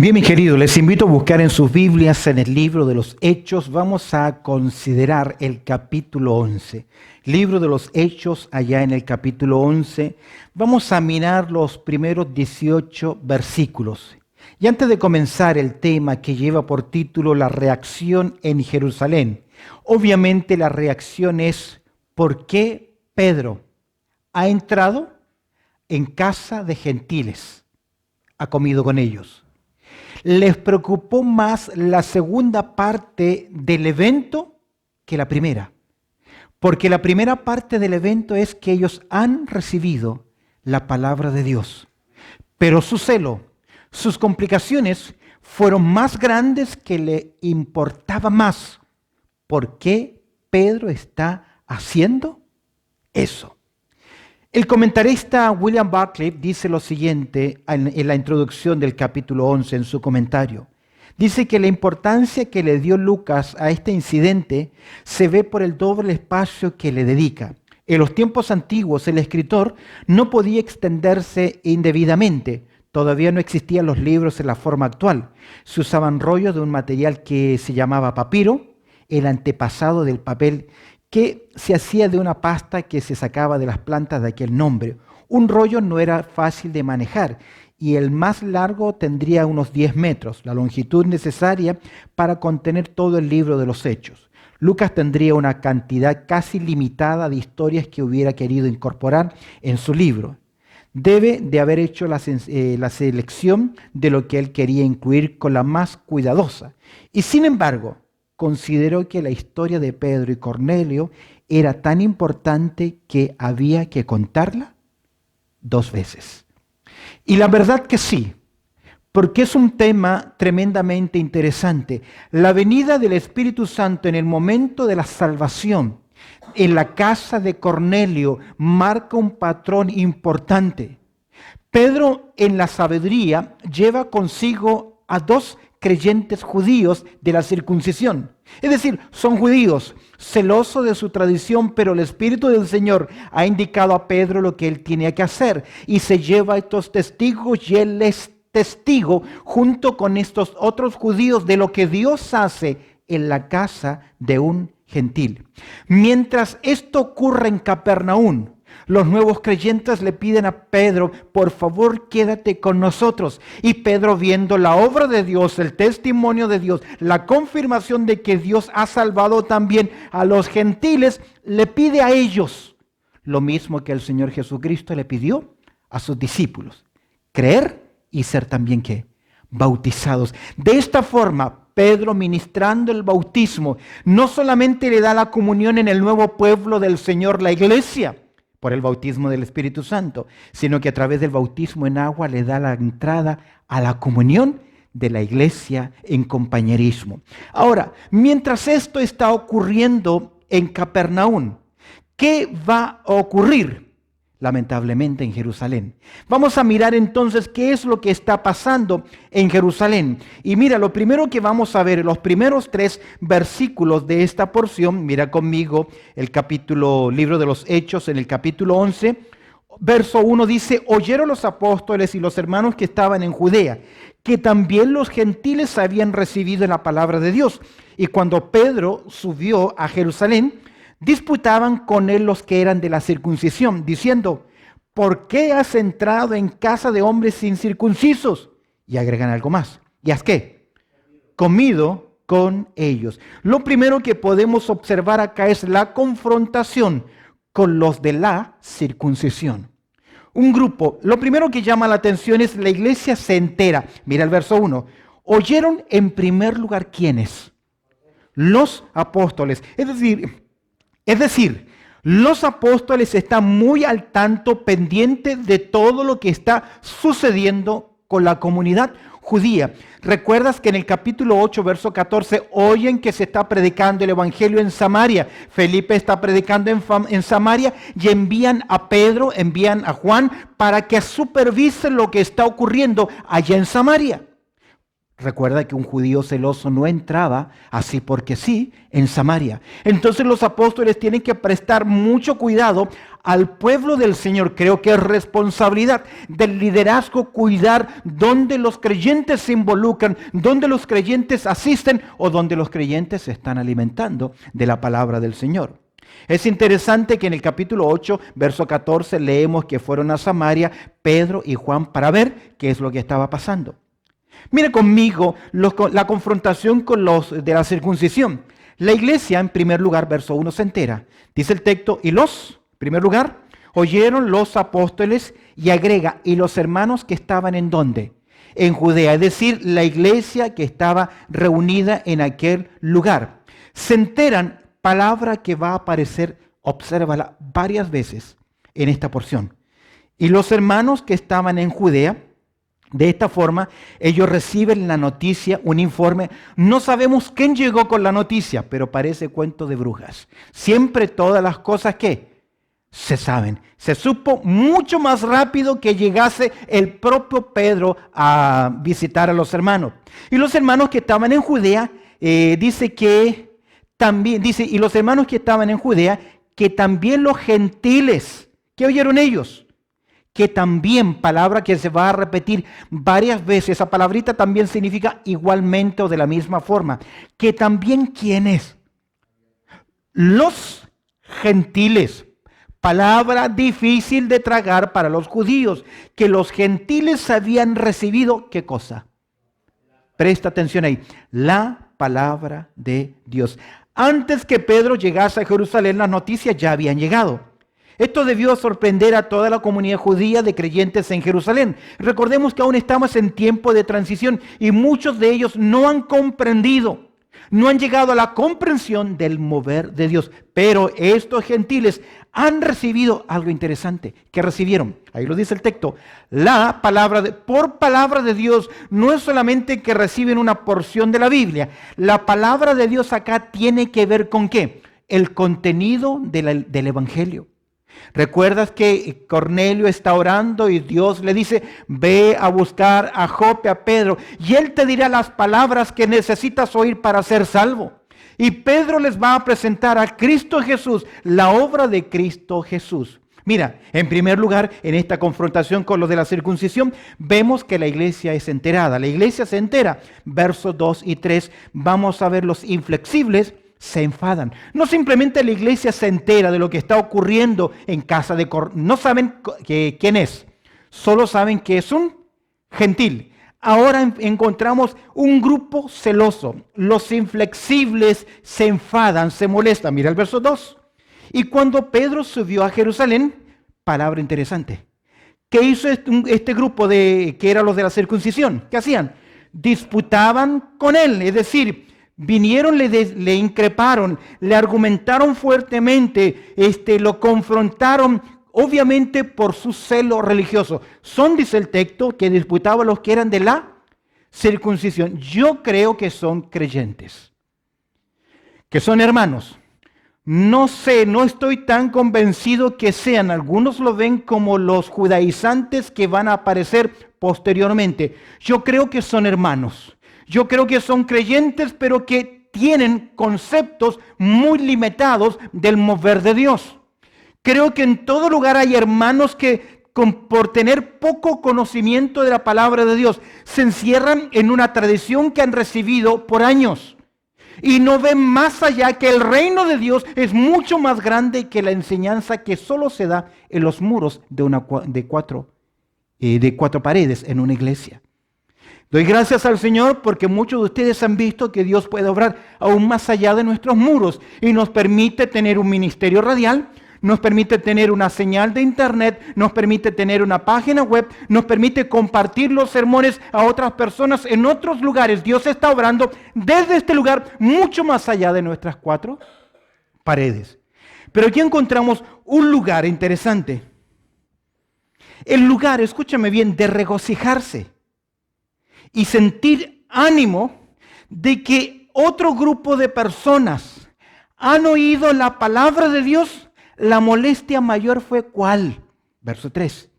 Bien, mis queridos, les invito a buscar en sus Biblias, en el libro de los Hechos. Vamos a considerar el capítulo 11. Libro de los Hechos, allá en el capítulo 11. Vamos a mirar los primeros 18 versículos. Y antes de comenzar el tema que lleva por título La reacción en Jerusalén, obviamente la reacción es ¿por qué Pedro ha entrado en casa de gentiles? Ha comido con ellos. Les preocupó más la segunda parte del evento que la primera. Porque la primera parte del evento es que ellos han recibido la palabra de Dios. Pero su celo, sus complicaciones fueron más grandes que le importaba más. ¿Por qué Pedro está haciendo eso? El comentarista William Barclay dice lo siguiente en la introducción del capítulo 11 en su comentario. Dice que la importancia que le dio Lucas a este incidente se ve por el doble espacio que le dedica. En los tiempos antiguos el escritor no podía extenderse indebidamente. Todavía no existían los libros en la forma actual. Se usaban rollos de un material que se llamaba papiro, el antepasado del papel, que se hacía de una pasta que se sacaba de las plantas de aquel nombre. Un rollo no era fácil de manejar y el más largo tendría unos 10 metros, la longitud necesaria para contener todo el libro de los Hechos. Lucas tendría una cantidad casi limitada de historias que hubiera querido incorporar en su libro. Debe de haber hecho la selección de lo que él quería incluir con la más cuidadosa. Y sin embargo, consideró que la historia de Pedro y Cornelio era tan importante que había que contarla 2 veces. Y la verdad que sí, porque es un tema tremendamente interesante. La venida del Espíritu Santo en el momento de la salvación en la casa de Cornelio marca un patrón importante. Pedro, en la sabiduría, lleva consigo a 2 creyentes judíos de la circuncisión. Es decir, son judíos, celosos de su tradición, pero el Espíritu del Señor ha indicado a Pedro lo que él tiene que hacer. Y se lleva a estos testigos y él es testigo junto con estos otros judíos de lo que Dios hace en la casa de un gentil. Mientras esto ocurre en Capernaum, los nuevos creyentes le piden a Pedro, por favor, quédate con nosotros. Y Pedro, viendo la obra de Dios, el testimonio de Dios, la confirmación de que Dios ha salvado también a los gentiles, le pide a ellos lo mismo que el Señor Jesucristo le pidió a sus discípulos: creer y ser también ¿qué? Bautizados. De esta forma, Pedro, ministrando el bautismo, no solamente le da la comunión en el nuevo pueblo del Señor, la iglesia, por el bautismo del Espíritu Santo, sino que a través del bautismo en agua le da la entrada a la comunión de la iglesia en compañerismo. Ahora, mientras esto está ocurriendo en Capernaum, ¿qué va a ocurrir? Lamentablemente en Jerusalén. Vamos a mirar entonces qué es lo que está pasando en Jerusalén. Y mira, lo primero que vamos a ver, los primeros 3 versículos de esta porción, mira conmigo el libro de los Hechos en el capítulo 11, verso 1 dice: oyeron los apóstoles y los hermanos que estaban en Judea, que también los gentiles habían recibido la palabra de Dios. Y cuando Pedro subió a Jerusalén, disputaban con él los que eran de la circuncisión, diciendo: ¿por qué has entrado en casa de hombres incircuncisos? Y agregan algo más. ¿Y has qué? Comido con ellos. Lo primero que podemos observar acá es la confrontación con los de la circuncisión. Un grupo, lo primero que llama la atención es la iglesia se entera. Mira el verso 1. Oyeron en primer lugar ¿quiénes? Los apóstoles. Es decir, los apóstoles están muy al tanto, pendientes de todo lo que está sucediendo con la comunidad judía. ¿Recuerdas que en el capítulo 8, verso 14, oyen que se está predicando el evangelio en Samaria? Felipe está predicando en Samaria y envían a Pedro, envían a Juan para que supervisen lo que está ocurriendo allá en Samaria. Recuerda que un judío celoso no entraba así porque sí en Samaria. Entonces los apóstoles tienen que prestar mucho cuidado al pueblo del Señor. Creo que es responsabilidad del liderazgo cuidar dónde los creyentes se involucran, dónde los creyentes asisten o dónde los creyentes se están alimentando de la palabra del Señor. Es interesante que en el capítulo 8, verso 14, leemos que fueron a Samaria Pedro y Juan para ver qué es lo que estaba pasando. Mire conmigo la confrontación con los de la circuncisión. La iglesia, en primer lugar, verso 1 se entera. Dice el texto, en primer lugar, oyeron los apóstoles y agrega, y los hermanos que estaban ¿en dónde? En Judea, es decir, la iglesia que estaba reunida en aquel lugar. Se enteran, palabra que va a aparecer, obsérvala varias veces en esta porción. Y los hermanos que estaban en Judea, de esta forma, ellos reciben la noticia, un informe. No sabemos quién llegó con la noticia, pero parece cuento de brujas. Siempre todas las cosas que se saben. Se supo mucho más rápido que llegase el propio Pedro a visitar a los hermanos. Y los hermanos que estaban en Judea, y los hermanos que estaban en Judea, que también los gentiles, ¿qué oyeron ellos? Que también, palabra que se va a repetir varias veces, esa palabrita también significa igualmente o de la misma forma, que también ¿quiénes? Los gentiles, palabra difícil de tragar para los judíos, que los gentiles habían recibido, ¿qué cosa? Presta atención ahí, la palabra de Dios. Antes que Pedro llegase a Jerusalén, las noticias ya habían llegado. Esto debió sorprender a toda la comunidad judía de creyentes en Jerusalén. Recordemos que aún estamos en tiempo de transición y muchos de ellos no han comprendido, no han llegado a la comprensión del mover de Dios. Pero estos gentiles han recibido algo interesante. ¿Qué recibieron? Ahí lo dice el texto. Por palabra de Dios no es solamente que reciben una porción de la Biblia. La palabra de Dios acá tiene que ver con ¿qué? El contenido del Evangelio. ¿Recuerdas que Cornelio está orando y Dios le dice, ve a buscar a Jope, a Pedro, y él te dirá las palabras que necesitas oír para ser salvo? Y Pedro les va a presentar a Cristo Jesús, la obra de Cristo Jesús. Mira, en primer lugar, en esta confrontación con los de la circuncisión, vemos que la iglesia es enterada. La iglesia se entera. Versos 2 y 3, vamos a ver los inflexibles. Se enfadan. No simplemente la iglesia se entera de lo que está ocurriendo en casa de Cornelio. No saben quién es. Solo saben que es un gentil. Ahora encontramos un grupo celoso. Los inflexibles se enfadan, se molestan. Mira el verso 2. Y cuando Pedro subió a Jerusalén, palabra interesante. ¿Qué hizo este grupo que eran los de la circuncisión? ¿Qué hacían? Disputaban con él, es decir, vinieron, le increparon, le argumentaron fuertemente, lo confrontaron, obviamente por su celo religioso. Son, dice el texto, que disputaban los que eran de la circuncisión. Yo creo que son creyentes, que son hermanos. No sé, no estoy tan convencido que sean. Algunos lo ven como los judaizantes que van a aparecer posteriormente. Yo creo que son hermanos. Yo creo que son creyentes, pero que tienen conceptos muy limitados del mover de Dios. Creo que en todo lugar hay hermanos que por tener poco conocimiento de la palabra de Dios se encierran en una tradición que han recibido por años y no ven más allá, que el reino de Dios es mucho más grande que la enseñanza que solo se da en los muros de cuatro paredes en una iglesia. Doy gracias al Señor porque muchos de ustedes han visto que Dios puede obrar aún más allá de nuestros muros y nos permite tener un ministerio radial, nos permite tener una señal de internet, nos permite tener una página web, nos permite compartir los sermones a otras personas en otros lugares. Dios está obrando desde este lugar mucho más allá de nuestras cuatro paredes. Pero aquí encontramos un lugar interesante. El lugar, escúchame bien, de regocijarse y sentir ánimo de que otro grupo de personas han oído la palabra de Dios. La molestia mayor fue ¿cuál? Verso 3.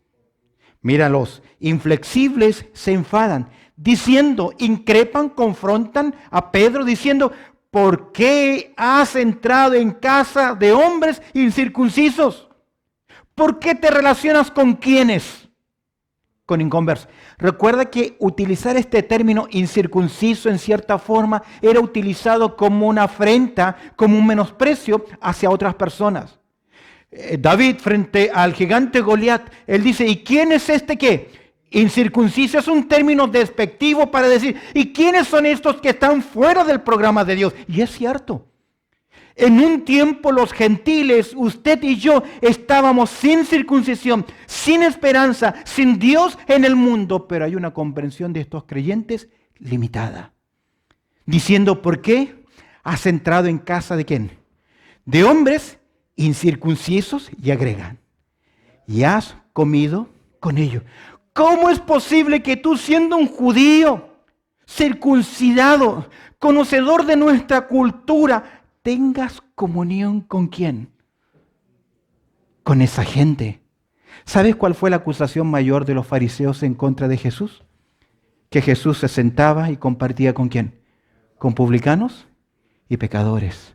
Mira, los inflexibles se enfadan. diciendo, increpan, confrontan a Pedro diciendo, ¿por qué has entrado en casa de hombres incircuncisos? ¿Por qué te relacionas con quiénes? Con inconversos. Recuerda que utilizar este término incircunciso en cierta forma era utilizado como una afrenta, como un menosprecio hacia otras personas. David, frente al gigante Goliat, él dice, ¿y quién es este qué? Incircunciso. Es un término despectivo para decir, ¿y quiénes son estos que están fuera del programa de Dios? Y es cierto. En un tiempo los gentiles, usted y yo, estábamos sin circuncisión, sin esperanza, sin Dios en el mundo, pero hay una comprensión de estos creyentes limitada. Diciendo, ¿por qué has entrado en casa de quién? De hombres incircuncisos, y agregan, y has comido con ellos. ¿Cómo es posible que tú, siendo un judío, circuncidado, conocedor de nuestra cultura, tengas comunión con quién? Con esa gente. ¿Sabes cuál fue la acusación mayor de los fariseos en contra de Jesús? Que Jesús se sentaba y compartía ¿con quién? Con publicanos y pecadores.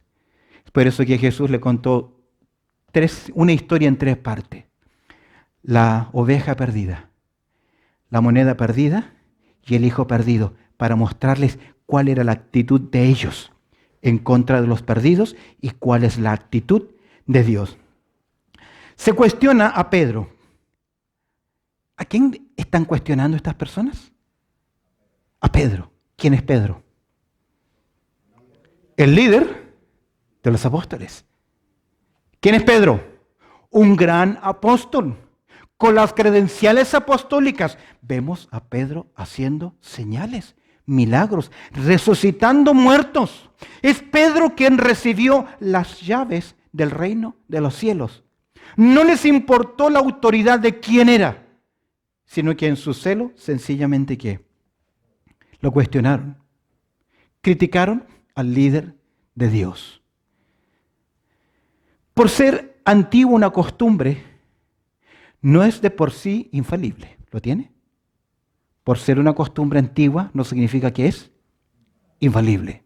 Es por eso que Jesús le contó una historia en 3 partes. La oveja perdida, la moneda perdida y el hijo perdido, para mostrarles cuál era la actitud de ellos en contra de los perdidos y cuál es la actitud de Dios. Se cuestiona a Pedro. ¿A quién están cuestionando estas personas? A Pedro. ¿Quién es Pedro? El líder de los apóstoles. ¿Quién es Pedro? Un gran apóstol, con las credenciales apostólicas. Vemos a Pedro haciendo señales, milagros, resucitando muertos. Es Pedro quien recibió las llaves del reino de los cielos. No les importó la autoridad de quién era, sino que en su celo sencillamente ¿qué? Lo cuestionaron. Criticaron al líder de Dios. Por ser antigua una costumbre, no es de por sí infalible. ¿Lo tiene? Por ser una costumbre antigua no significa que es infalible.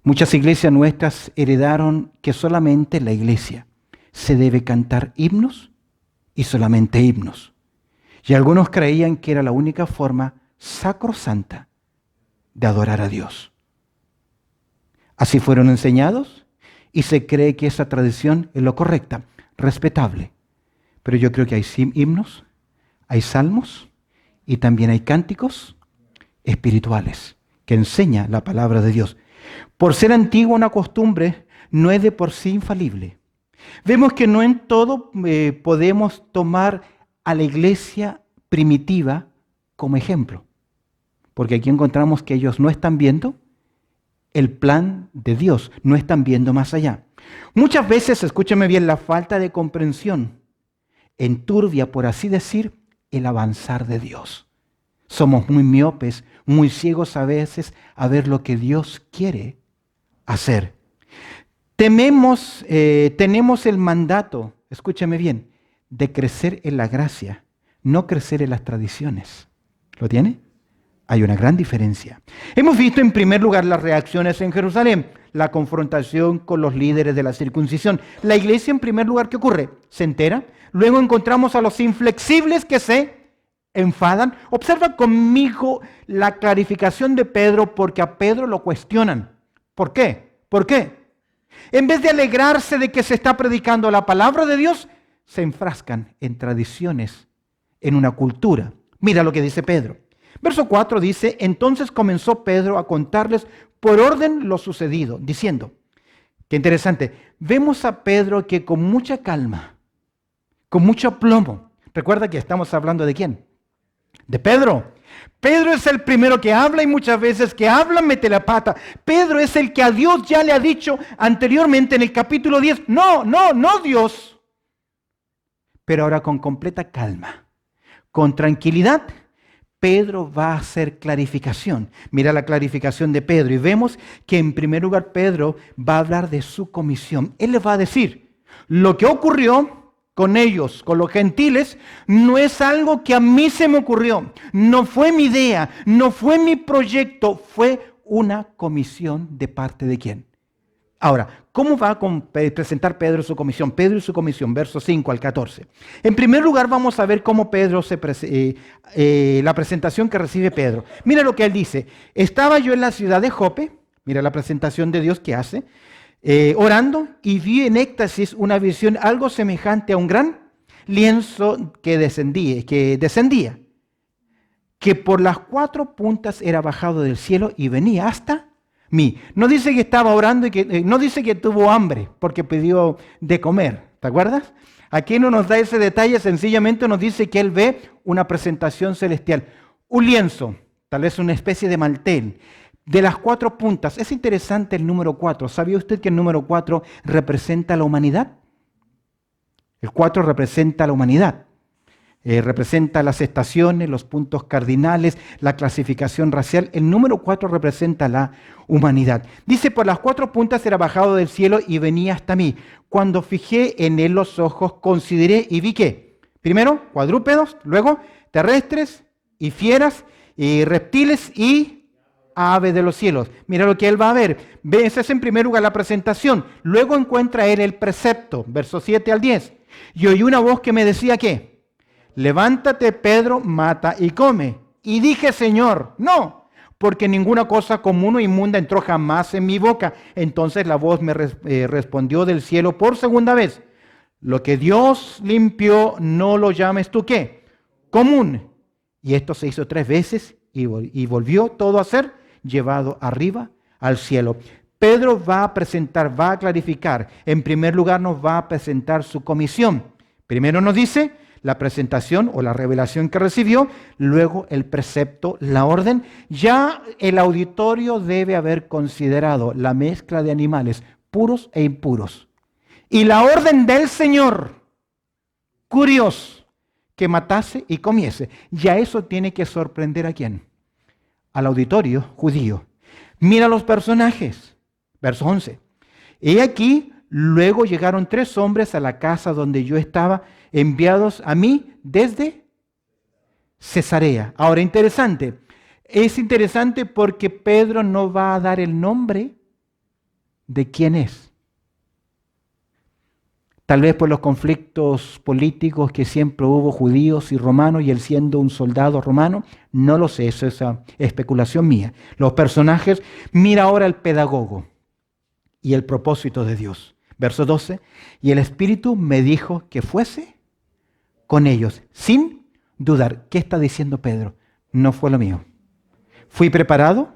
Muchas iglesias nuestras heredaron que solamente en la iglesia se debe cantar himnos y solamente himnos. Y algunos creían que era la única forma sacrosanta de adorar a Dios. Así fueron enseñados y se cree que esa tradición es lo correcta, respetable. Pero yo creo que hay himnos, hay salmos y también hay cánticos espirituales que enseña la palabra de Dios. Por ser antigua una costumbre, no es de por sí infalible. Vemos que no en todo podemos tomar a la iglesia primitiva como ejemplo, porque aquí encontramos que ellos no están viendo el plan de Dios, no están viendo más allá. Muchas veces, escúchame bien, la falta de comprensión enturbia, por así decir, el avanzar de Dios. Somos muy miopes, muy ciegos a veces a ver lo que Dios quiere hacer. Tenemos el mandato, escúchame bien, de crecer en la gracia, no crecer en las tradiciones. ¿Lo tiene? Hay una gran diferencia. Hemos visto en primer lugar las reacciones en Jerusalén, la confrontación con los líderes de la circuncisión. La iglesia en primer lugar, ¿qué ocurre? Se entera. Luego encontramos a los inflexibles que se enfadan. Observa conmigo la clarificación de Pedro, porque a Pedro lo cuestionan. ¿Por qué? ¿Por qué? En vez de alegrarse de que se está predicando la palabra de Dios, se enfrascan en tradiciones, en una cultura. Mira lo que dice Pedro. Verso 4 dice, entonces comenzó Pedro a contarles por orden lo sucedido, diciendo, qué interesante, vemos a Pedro que con mucha calma, con mucho aplomo, recuerda que estamos hablando de quién, de Pedro. Pedro es el primero que habla y muchas veces que habla mete la pata. Pedro es el que a Dios ya le ha dicho anteriormente en el capítulo 10, no Dios. Pero ahora con completa calma, con tranquilidad, Pedro va a hacer clarificación. Mira la clarificación de Pedro y vemos que en primer lugar Pedro va a hablar de su comisión. Él les va a decir lo que ocurrió con ellos, con los gentiles, no es algo que a mí se me ocurrió. No fue mi idea, no fue mi proyecto, fue una comisión de parte de quién. Ahora, ¿cómo va a presentar Pedro su comisión? Pedro y su comisión, versos 5 al 14. En primer lugar, vamos a ver cómo Pedro la presentación que recibe Pedro. Mira lo que él dice. Estaba yo en la ciudad de Jope, mira la presentación de Dios que hace, orando, y vi en éxtasis una visión algo semejante a un gran lienzo que descendía, que por las 4 puntas era bajado del cielo y venía hasta mí. No dice que estaba orando y no dice que tuvo hambre porque pidió de comer. ¿Te acuerdas? Aquí no nos da ese detalle, sencillamente nos dice que él ve una presentación celestial. Un lienzo, tal vez una especie de mantel, de las 4 puntas. Es interesante el número 4. ¿Sabía usted que el número 4 representa la humanidad? El 4 representa la humanidad. Representa las estaciones, los puntos cardinales, la clasificación racial. El número 4 representa la humanidad. Dice, por las 4 puntas era bajado del cielo y venía hasta mí. Cuando fijé en él los ojos, consideré y vi que, primero, cuadrúpedos, luego terrestres y fieras y reptiles y aves de los cielos. Mira lo que él va a ver. Esa es en primer lugar la presentación. Luego encuentra él el precepto, versos 7 al 10. Y oí una voz que me decía ¿qué? Levántate, Pedro, mata y come. Y dije, Señor, no, porque ninguna cosa común o inmunda entró jamás en mi boca. Entonces la voz me respondió del cielo por segunda vez. Lo que Dios limpió, no lo llames tú, ¿qué? Común. Y esto se hizo 3 veces y volvió todo a ser llevado arriba al cielo. Pedro va a presentar, va a clarificar. En primer lugar nos va a presentar su comisión. Primero nos dice la presentación o la revelación que recibió, luego el precepto, la orden. Ya el auditorio debe haber considerado la mezcla de animales puros e impuros. Y la orden del Señor, curioso, que matase y comiese. Ya eso tiene que sorprender ¿a quién? Al auditorio judío. Mira los personajes. Verso 11. Y aquí luego llegaron 3 hombres a la casa donde yo estaba, enviados a mí desde Cesarea. Ahora, es interesante porque Pedro no va a dar el nombre de quién es. Tal vez por los conflictos políticos que siempre hubo judíos y romanos y él siendo un soldado romano, no lo sé, eso es especulación mía. Los personajes, mira ahora el pedagogo y el propósito de Dios. Verso 12, y el Espíritu me dijo que fuese con ellos, sin dudar. ¿Qué está diciendo Pedro? No fue lo mío. Fui preparado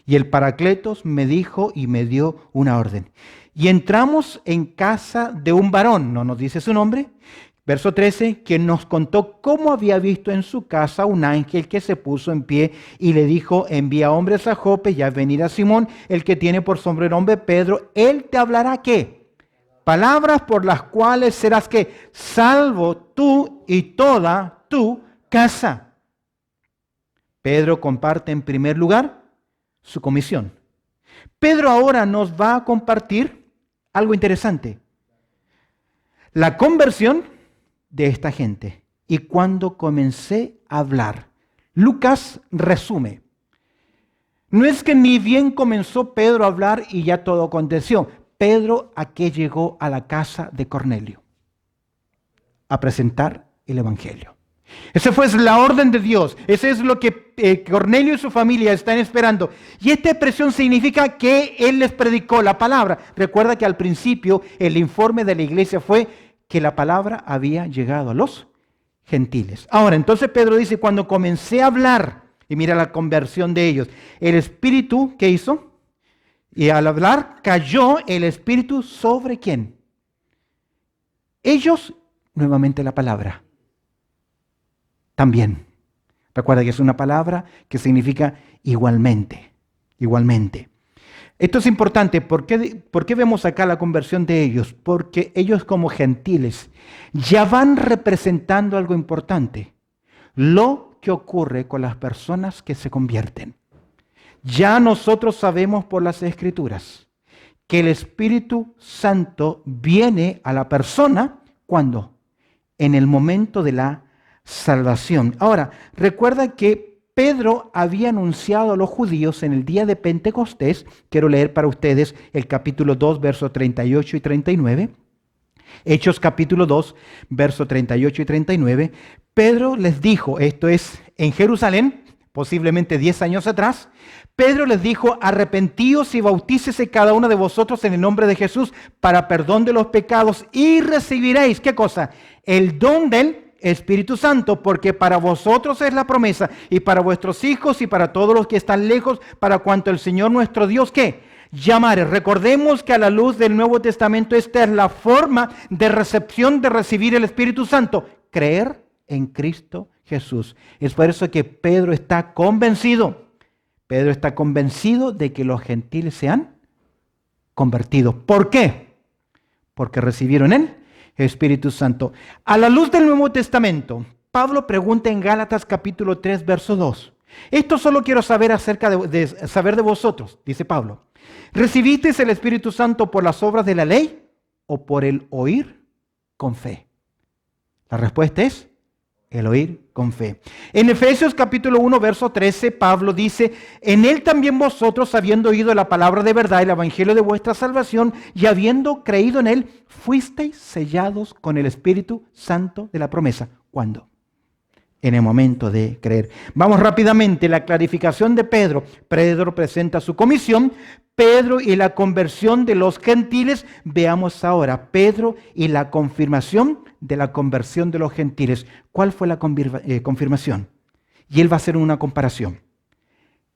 y el Paracletos me dijo y me dio una orden. Y entramos en casa de un varón, no nos dice su nombre, verso 13, quien nos contó cómo había visto en su casa un ángel que se puso en pie y le dijo, envía hombres a Jope y a venir a Simón, el que tiene por sobrenombre Pedro, él te hablará ¿qué? Palabras por las cuales serás ¿qué? Salvo tú y toda tu casa. Pedro comparte en primer lugar su comisión. Pedro ahora nos va a compartir algo interesante. La conversión de esta gente. Y cuando comencé a hablar, Lucas resume. No es que ni bien comenzó Pedro a hablar y ya todo aconteció. Pedro ¿a qué llegó a la casa de Cornelio? A presentar el Evangelio. Esa fue la orden de Dios. Eso es lo que Cornelio y su familia están esperando. Y esta expresión significa que él les predicó la palabra. Recuerda que al principio el informe de la iglesia fue que la palabra había llegado a los gentiles. Ahora, entonces Pedro dice, cuando comencé a hablar, y mira la conversión de ellos, el Espíritu, ¿qué hizo? Y al hablar cayó el Espíritu sobre ¿quién? Ellos, nuevamente la palabra. También. Recuerda que es una palabra que significa igualmente. Igualmente. Esto es importante. ¿Por qué vemos acá la conversión de ellos? Porque ellos como gentiles ya van representando algo importante. Lo que ocurre con las personas que se convierten. Ya nosotros sabemos por las Escrituras que el Espíritu Santo viene a la persona, ¿cuándo? en el momento de la salvación. Ahora, recuerda que Pedro había anunciado a los judíos en el día de Pentecostés. Quiero leer para ustedes el capítulo 2, versos 38 y 39. Hechos capítulo 2, versos 38 y 39. Pedro les dijo, esto es en Jerusalén, posiblemente 10 años atrás. Pedro les dijo: arrepentíos y bautícese cada uno de vosotros en el nombre de Jesús para perdón de los pecados y recibiréis, ¿qué cosa? El don del Espíritu Santo, porque para vosotros es la promesa y para vuestros hijos y para todos los que están lejos, para cuanto el Señor nuestro Dios, ¿qué? Llamare. Recordemos que a la luz del Nuevo Testamento esta es la forma de recepción de recibir el Espíritu Santo: creer en Cristo Jesús. Es por eso que Pedro está convencido. Pedro está convencido de que los gentiles se han convertido. ¿Por qué? Porque recibieron el Espíritu Santo. A la luz del Nuevo Testamento, Pablo pregunta en Gálatas capítulo 3, verso 2. Esto solo quiero saber acerca saber de vosotros, dice Pablo. ¿Recibisteis el Espíritu Santo por las obras de la ley o por el oír con fe? La respuesta es el oír con fe. En Efesios capítulo 1, verso 13, Pablo dice: en él también vosotros, habiendo oído la palabra de verdad, el evangelio de vuestra salvación, y habiendo creído en él, fuisteis sellados con el Espíritu Santo de la promesa. ¿Cuándo? En el momento de creer. Vamos rápidamente, la clarificación de Pedro. Pedro presenta su comisión. Pedro y la conversión de los gentiles. Veamos ahora Pedro y la confirmación de la conversión de los gentiles. ¿Cuál fue la confirmación? Y él va a hacer una comparación.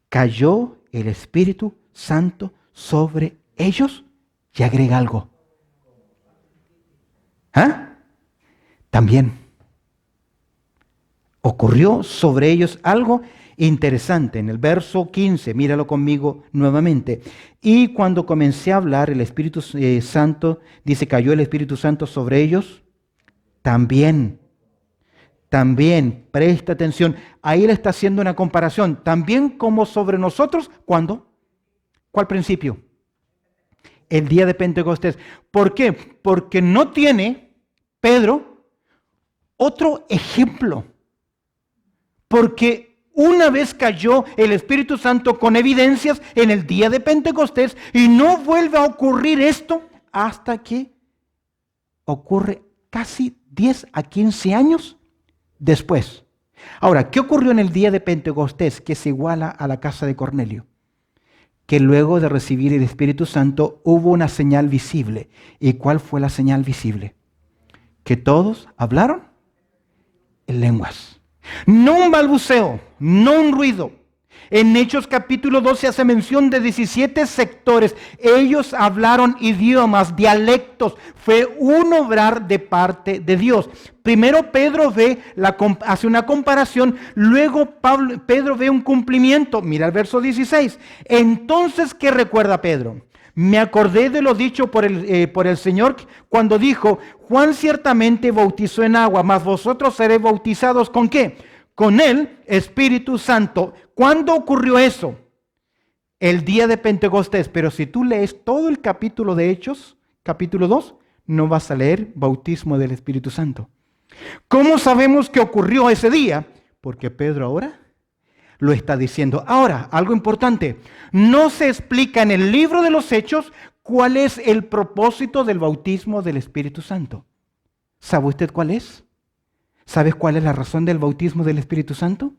Cayó el Espíritu Santo sobre ellos, y agrega algo. También ocurrió sobre ellos algo interesante. En el verso 15, míralo conmigo nuevamente. Y cuando comencé a hablar, el Espíritu Santo, dice, cayó el Espíritu Santo sobre ellos. También, presta atención, ahí él está haciendo una comparación, también como sobre nosotros. ¿Cuándo? ¿Cuál principio? El día de Pentecostés. ¿Por qué? Porque no tiene Pedro otro ejemplo. Porque una vez cayó el Espíritu Santo con evidencias en el día de Pentecostés, y no vuelve a ocurrir esto hasta que ocurre casi 10 a 15 años después. Ahora, ¿qué ocurrió en el día de Pentecostés que se iguala a la casa de Cornelio? Que luego de recibir el Espíritu Santo hubo una señal visible. ¿Y cuál fue la señal visible? Que todos hablaron en lenguas. No un balbuceo, no un ruido. En Hechos capítulo 12 hace mención de 17 sectores. Ellos hablaron idiomas, dialectos. Fue un obrar de parte de Dios. Primero Pedro hace una comparación, luego Pedro ve un cumplimiento. Mira el verso 16. Entonces, ¿qué recuerda Pedro? Me acordé de lo dicho por el Señor cuando dijo: Juan ciertamente bautizó en agua, mas vosotros seréis bautizados ¿con qué? Con el Espíritu Santo. ¿Cuándo ocurrió eso? El día de Pentecostés. Pero si tú lees todo el capítulo de Hechos, capítulo 2, no vas a leer bautismo del Espíritu Santo. ¿Cómo sabemos que ocurrió ese día? Porque Pedro ahora lo está diciendo. Ahora, algo importante. No se explica en el libro de los Hechos cuál es el propósito del bautismo del Espíritu Santo. ¿Sabe usted cuál es? ¿Sabes cuál es la razón del bautismo del Espíritu Santo?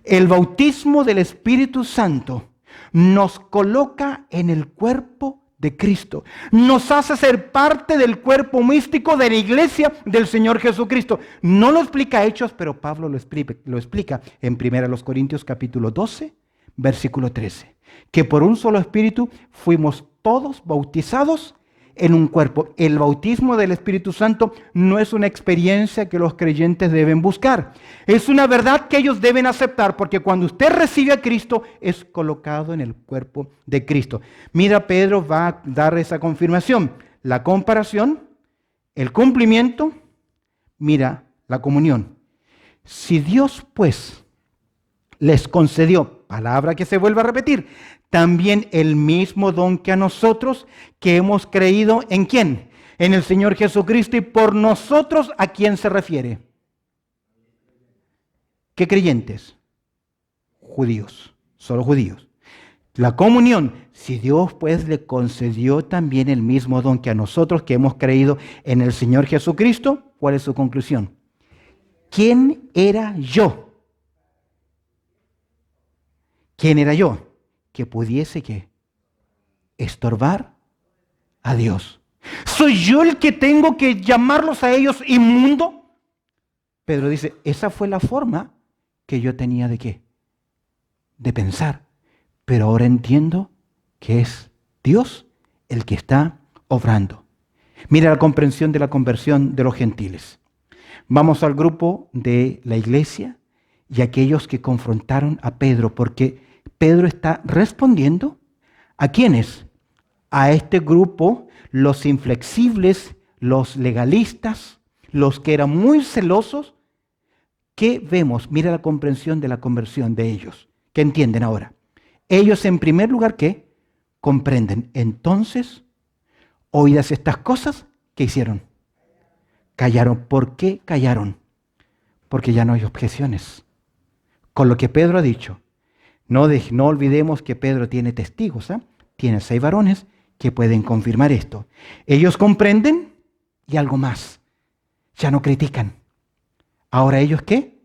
El bautismo del Espíritu Santo nos coloca en el cuerpo de Cristo. Nos hace ser parte del cuerpo místico de la iglesia del Señor Jesucristo. No lo explica Hechos, pero Pablo lo explica en 1 Corintios capítulo 12, versículo 13. Que por un solo Espíritu fuimos todos bautizados en un cuerpo. El bautismo del Espíritu Santo no es una experiencia que los creyentes deben buscar. Es una verdad que ellos deben aceptar, porque cuando usted recibe a Cristo es colocado en el cuerpo de Cristo. Mira, Pedro va a dar esa confirmación. La comparación, el cumplimiento, mira, la comunión. Si Dios pues les concedió, palabra que se vuelve a repetir, también el mismo don que a nosotros, que hemos creído ¿en quién? en el Señor Jesucristo. Y por nosotros, ¿a quién se refiere? ¿Qué creyentes? Judíos, solo judíos. La comunión, si Dios pues le concedió también el mismo don que a nosotros que hemos creído en el Señor Jesucristo, ¿cuál es su conclusión? ¿Quién era yo? ¿Quién era yo? Que pudiese ¿qué? Estorbar a Dios. ¿Soy yo el que tengo que llamarlos a ellos inmundo? Pedro dice, esa fue la forma que yo tenía de ¿qué? De pensar. Pero ahora entiendo que es Dios el que está obrando. Mira la comprensión de la conversión de los gentiles. Vamos al grupo de la iglesia y aquellos que confrontaron a Pedro, porque Pedro está respondiendo ¿a quiénes? A este grupo, los inflexibles, los legalistas, los que eran muy celosos. ¿Qué vemos? Mira la comprensión de la conversión de ellos. ¿Qué entienden ahora? Ellos en primer lugar, ¿qué? Comprenden. Entonces, oídas estas cosas, ¿qué hicieron? Callaron. ¿Por qué callaron? Porque ya no hay objeciones. Con lo que Pedro ha dicho. No olvidemos que Pedro tiene testigos. Tiene 6 varones que pueden confirmar esto. Ellos comprenden y algo más. Ya no critican. Ahora ellos ¿qué?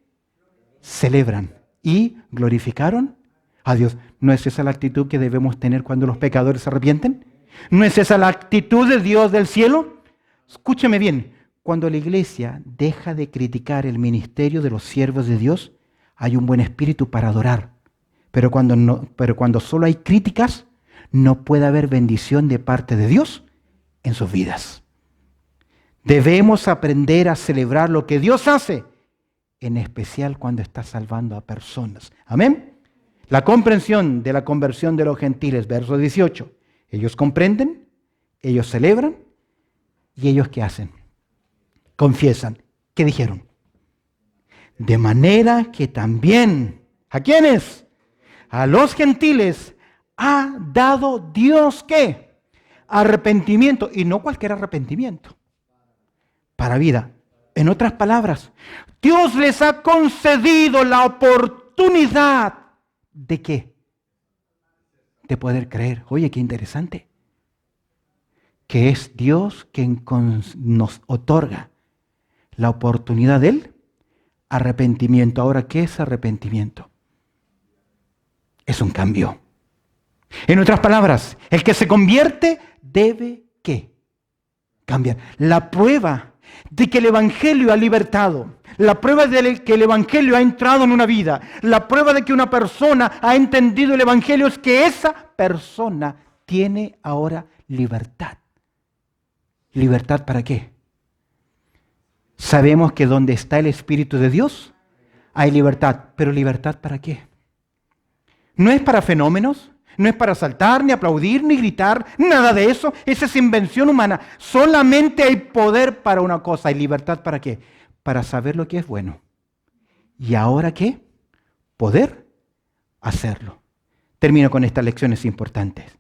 Celebran y glorificaron a Dios. ¿No es esa la actitud que debemos tener cuando los pecadores se arrepienten? ¿No es esa la actitud de Dios del cielo? Escúcheme bien, cuando la iglesia deja de criticar el ministerio de los siervos de Dios, hay un buen espíritu para adorar. Pero cuando solo hay críticas, no puede haber bendición de parte de Dios en sus vidas. Debemos aprender a celebrar lo que Dios hace, en especial cuando está salvando a personas. Amén. La comprensión de la conversión de los gentiles, verso 18. Ellos comprenden, ellos celebran, y ellos ¿qué hacen? Confiesan. ¿Qué dijeron? De manera que también, ¿a quiénes? A los gentiles ha dado Dios ¿qué? Arrepentimiento, y no cualquier arrepentimiento, para vida. En otras palabras, Dios les ha concedido la oportunidad ¿de qué? De poder creer. Oye, qué interesante. Que es Dios quien nos otorga la oportunidad del arrepentimiento. Ahora, ¿qué es arrepentimiento? Es un cambio. En otras palabras, el que se convierte debe ¿qué? Cambiar. La prueba de que el Evangelio ha libertado, la prueba de que el Evangelio ha entrado en una vida, la prueba de que una persona ha entendido el Evangelio es que esa persona tiene ahora libertad. ¿Libertad para qué? Sabemos que donde está el Espíritu de Dios hay libertad, pero ¿libertad para qué? No es para fenómenos, no es para saltar, ni aplaudir, ni gritar, nada de eso. Esa es invención humana. Solamente hay poder para una cosa. ¿Y libertad para qué? Para saber lo que es bueno. ¿Y ahora qué? Poder hacerlo. Termino con estas lecciones importantes.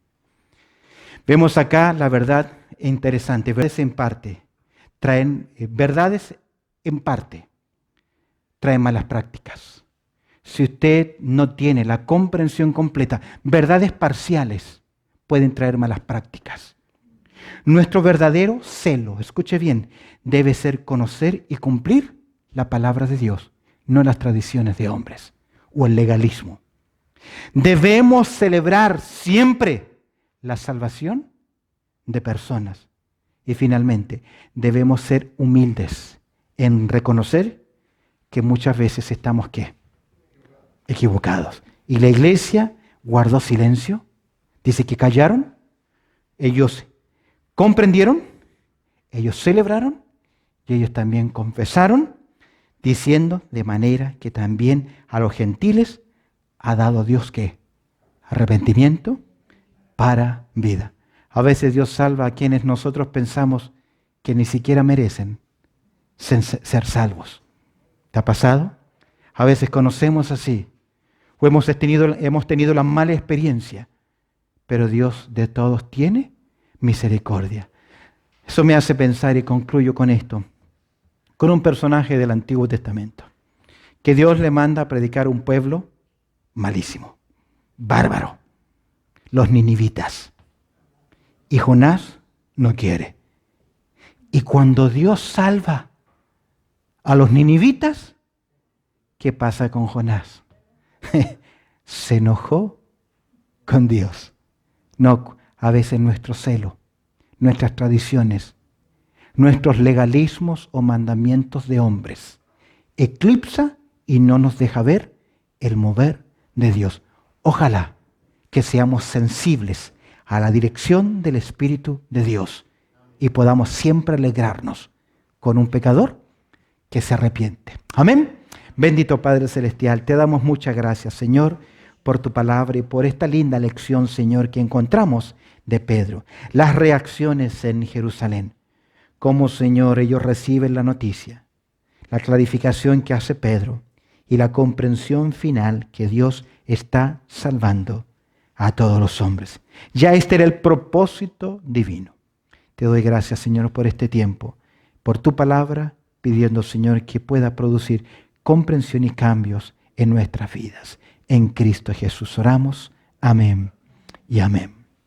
Vemos acá la verdad interesante. Verdades en parte traen verdades en parte. Traen malas prácticas. Si usted no tiene la comprensión completa, verdades parciales pueden traer malas prácticas. Nuestro verdadero celo, escuche bien, debe ser conocer y cumplir la palabra de Dios, no las tradiciones de hombres o el legalismo. Debemos celebrar siempre la salvación de personas. Y finalmente, debemos ser humildes en reconocer que muchas veces estamos ¿qué? Equivocados. Y la iglesia guardó silencio. Dice que callaron. Ellos comprendieron. Ellos celebraron. Y ellos también confesaron, diciendo de manera que también a los gentiles ha dado Dios ¿qué? Arrepentimiento para vida. A veces Dios salva a quienes nosotros pensamos que ni siquiera merecen ser salvos. ¿Te ha pasado? A veces conocemos así. O hemos tenido la mala experiencia. Pero Dios de todos tiene misericordia. Eso me hace pensar, y concluyo con esto, con un personaje del Antiguo Testamento, que Dios le manda a predicar a un pueblo malísimo, bárbaro, los ninivitas. Y Jonás no quiere. Y cuando Dios salva a los ninivitas, ¿qué pasa con Jonás? Se enojó con Dios. No, a veces nuestro celo, nuestras tradiciones, nuestros legalismos o mandamientos de hombres eclipsa y no nos deja ver el mover de Dios. Ojalá que seamos sensibles a la dirección del Espíritu de Dios y podamos siempre alegrarnos con un pecador que se arrepiente. Amén. Bendito Padre Celestial, te damos muchas gracias, Señor, por tu palabra y por esta linda lección, Señor, que encontramos de Pedro. Las reacciones en Jerusalén. Cómo, Señor, ellos reciben la noticia, la clarificación que hace Pedro y la comprensión final que Dios está salvando a todos los hombres. Ya este era el propósito divino. Te doy gracias, Señor, por este tiempo, por tu palabra, pidiendo, Señor, que pueda producir comprensión y cambios en nuestras vidas. En Cristo Jesús oramos. Amén y amén.